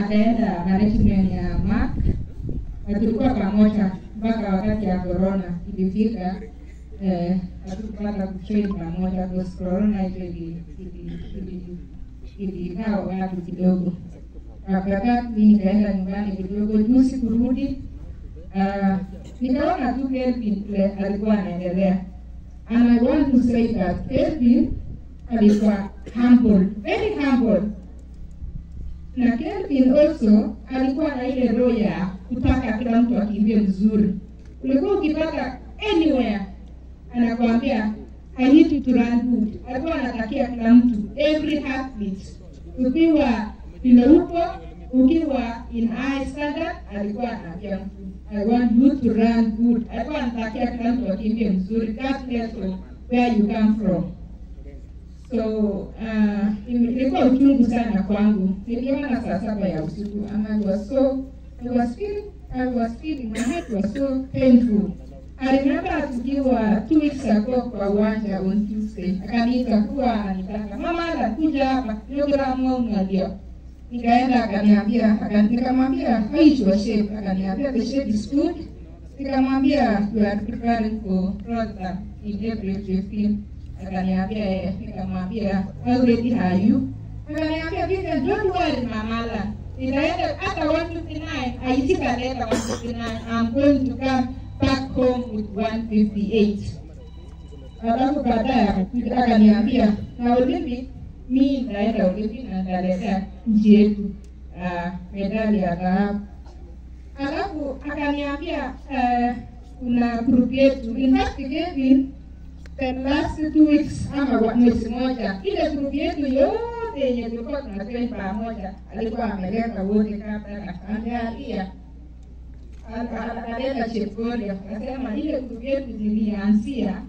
akaenda management ya Mark, na tulikuwa pamoja mpaka wakati ya corona ilifika. Hatukupata kutrain pamoja kwa corona ilikaa watu kidogo. Akaka nikaenda nyumbani kidogo, juzi kurudi, nikaona tu Kelvin kule alikuwa anaendelea. And I want to say that Kelvin alikuwa humble, very humble. Na Kelvin also alikuwa na ile roho ya kutaka kila mtu akimbie vizuri. Ulikuwa ukipata anywhere anakuambia I need you to run good. Alikuwa anatakia kila mtu, every athlete. Ukiwa vile uko, ukiwa in high standard, alikuwa anaambia mtu I want you to run good. Alikuwa anatakia kila mtu akimbie vizuri, regardless of where you come from. So ilikuwa uchungu sana kwangu. Niliona saa 7 ya usiku, and I was feeling my head was so painful. I remember tukiwa 2 weeks ago kwa uwanja on Tuesday. Akaniita kuwa ananitaka, mama anakuja hapa, programu unajua. Nikaenda akaniambia, nikamwambia how is your shape? Akaniambia the shape is good. Nikamwambia you are preparing for program in April 15. Akaniambia, nikamwambia how ready are you? Akaniambia Vivian, don't worry mamala. Nitaenda hata 159, I sit at 159. I'm going to come back home with 158. Alafu baadaye akaniambia na Olympic, mimi naenda Olympic na naleta nchi yetu medali ya dhahabu. Alafu akaniambia kuna group yetu, in fact Kevin, the last 2 weeks ama mwezi moja, ile group yetu yote yenye tulikuwa tunatrain pamoja alikuwa ameleta wote kabla na familia. Akaleta Chepole, akasema ile group yetu zilianzia